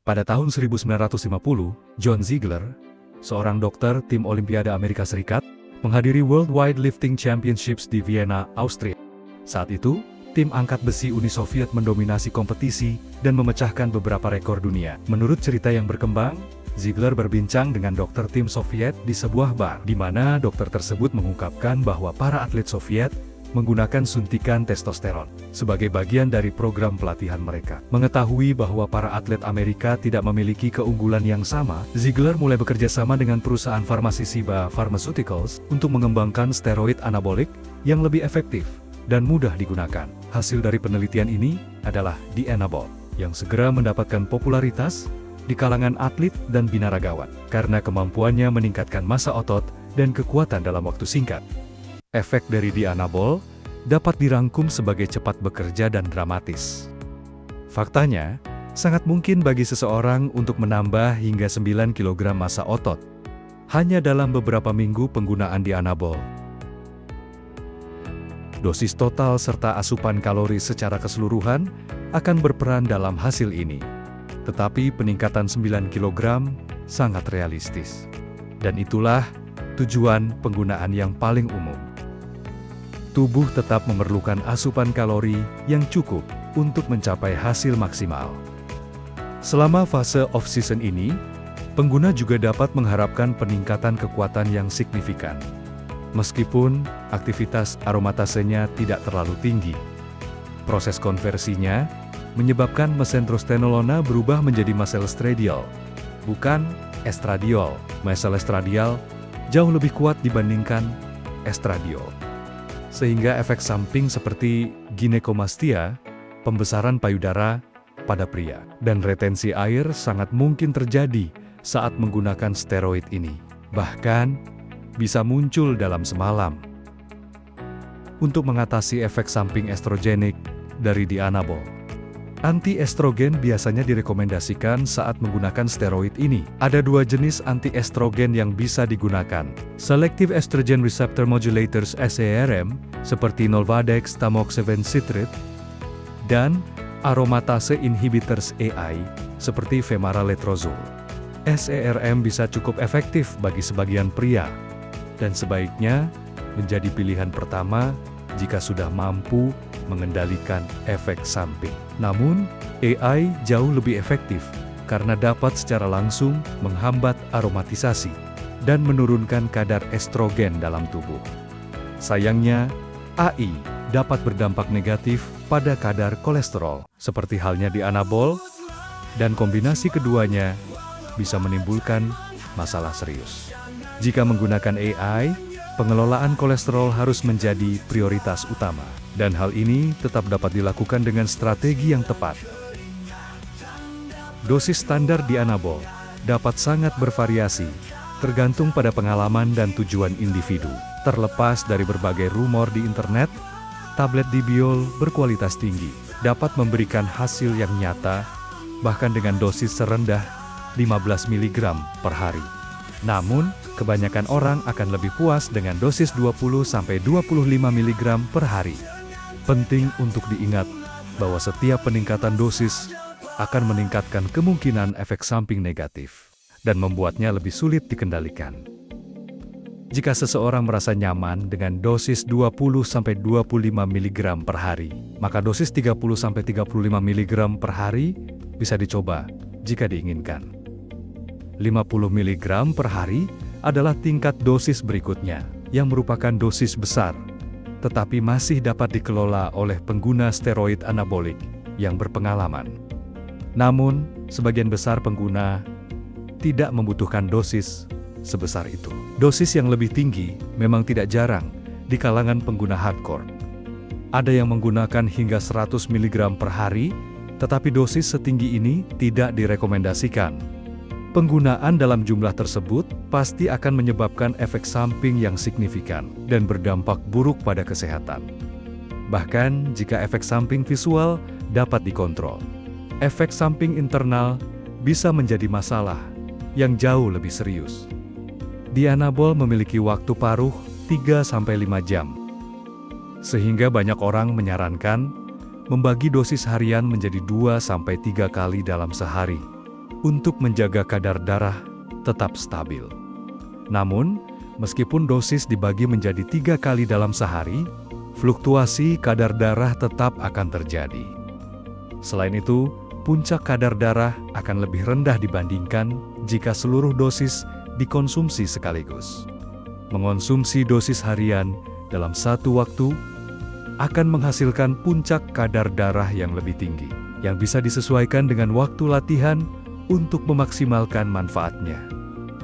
Pada tahun 1950, John Ziegler, seorang dokter tim Olimpiade Amerika Serikat, menghadiri World Wide Lifting Championships di Vienna, Austria. Saat itu, tim angkat besi Uni Soviet mendominasi kompetisi dan memecahkan beberapa rekor dunia. Menurut cerita yang berkembang, Ziegler berbincang dengan dokter tim Soviet di sebuah bar, di mana dokter tersebut mengungkapkan bahwa para atlet Soviet menggunakan suntikan testosteron sebagai bagian dari program pelatihan mereka. Mengetahui bahwa para atlet Amerika tidak memiliki keunggulan yang sama, Ziegler mulai bekerja sama dengan perusahaan farmasi Ciba Pharmaceuticals untuk mengembangkan steroid anabolik yang lebih efektif dan mudah digunakan. Hasil dari penelitian ini adalah Dianabol, yang segera mendapatkan popularitas di kalangan atlet dan binaragawan karena kemampuannya meningkatkan massa otot dan kekuatan dalam waktu singkat. Efek dari Dianabol dapat dirangkum sebagai cepat bekerja dan dramatis. Faktanya, sangat mungkin bagi seseorang untuk menambah hingga 9 kg massa otot hanya dalam beberapa minggu penggunaan Dianabol. Dosis total serta asupan kalori secara keseluruhan akan berperan dalam hasil ini. Tetapi peningkatan 9 kg sangat realistis. Dan itulah tujuan penggunaan yang paling umum. Tubuh tetap memerlukan asupan kalori yang cukup untuk mencapai hasil maksimal. Selama fase off-season ini, pengguna juga dapat mengharapkan peningkatan kekuatan yang signifikan. Meskipun aktivitas aromatasenya tidak terlalu tinggi. Proses konversinya menyebabkan mesenterostenolona berubah menjadi mesoestradiol, bukan estradiol. Mesoestradiol jauh lebih kuat dibandingkan estradiol. Sehingga efek samping seperti ginekomastia, pembesaran payudara pada pria, dan retensi air sangat mungkin terjadi saat menggunakan steroid ini. Bahkan, bisa muncul dalam semalam. Untuk mengatasi efek samping estrogenik dari Dianabol, anti-estrogen biasanya direkomendasikan saat menggunakan steroid ini. Ada dua jenis anti-estrogen yang bisa digunakan. Selective Estrogen Receptor Modulators SERM, seperti Nolvadex tamoxifen citrate, dan aromatase inhibitors AI, seperti Femara-letrozole. SERM bisa cukup efektif bagi sebagian pria, dan sebaiknya menjadi pilihan pertama jika sudah mampu mengendalikan efek samping. Namun, AI jauh lebih efektif karena dapat secara langsung menghambat aromatisasi dan menurunkan kadar estrogen dalam tubuh. Sayangnya, AI dapat berdampak negatif pada kadar kolesterol, seperti halnya Dianabol, dan kombinasi keduanya bisa menimbulkan masalah serius. Jika menggunakan AI, pengelolaan kolesterol harus menjadi prioritas utama, dan hal ini tetap dapat dilakukan dengan strategi yang tepat. Dosis standar Dianabol dapat sangat bervariasi, tergantung pada pengalaman dan tujuan individu. Terlepas dari berbagai rumor di internet, tablet Dibiol berkualitas tinggi, dapat memberikan hasil yang nyata, bahkan dengan dosis serendah 15 mg per hari. Namun, kebanyakan orang akan lebih puas dengan dosis 20–25 mg per hari. Penting untuk diingat bahwa setiap peningkatan dosis akan meningkatkan kemungkinan efek samping negatif dan membuatnya lebih sulit dikendalikan. Jika seseorang merasa nyaman dengan dosis 20–25 mg per hari, maka dosis 30–35 mg per hari bisa dicoba jika diinginkan. 50 mg per hari adalah tingkat dosis berikutnya, yang merupakan dosis besar, tetapi masih dapat dikelola oleh pengguna steroid anabolik yang berpengalaman. Namun, sebagian besar pengguna tidak membutuhkan dosis sebesar itu. Dosis yang lebih tinggi memang tidak jarang di kalangan pengguna hardcore. Ada yang menggunakan hingga 100 mg per hari, tetapi dosis setinggi ini tidak direkomendasikan. Penggunaan dalam jumlah tersebut pasti akan menyebabkan efek samping yang signifikan dan berdampak buruk pada kesehatan. Bahkan jika efek samping visual dapat dikontrol, efek samping internal bisa menjadi masalah yang jauh lebih serius. Dianabol memiliki waktu paruh 3–5 jam, sehingga banyak orang menyarankan membagi dosis harian menjadi 2–3 kali dalam sehari, untuk menjaga kadar darah tetap stabil. Namun, meskipun dosis dibagi menjadi 3 kali dalam sehari, fluktuasi kadar darah tetap akan terjadi. Selain itu, puncak kadar darah akan lebih rendah dibandingkan jika seluruh dosis dikonsumsi sekaligus. Mengonsumsi dosis harian dalam satu waktu akan menghasilkan puncak kadar darah yang lebih tinggi, yang bisa disesuaikan dengan waktu latihan untuk memaksimalkan manfaatnya.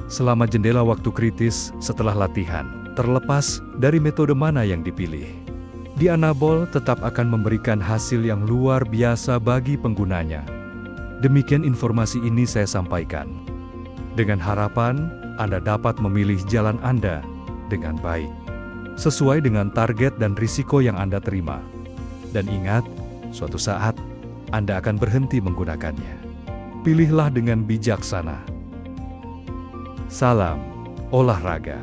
Selama jendela waktu kritis setelah latihan, terlepas dari metode mana yang dipilih, Dianabol tetap akan memberikan hasil yang luar biasa bagi penggunanya. Demikian informasi ini saya sampaikan. Dengan harapan Anda dapat memilih jalan Anda dengan baik, sesuai dengan target dan risiko yang Anda terima. Dan ingat, suatu saat Anda akan berhenti menggunakannya. Pilihlah dengan bijaksana. Salam olahraga.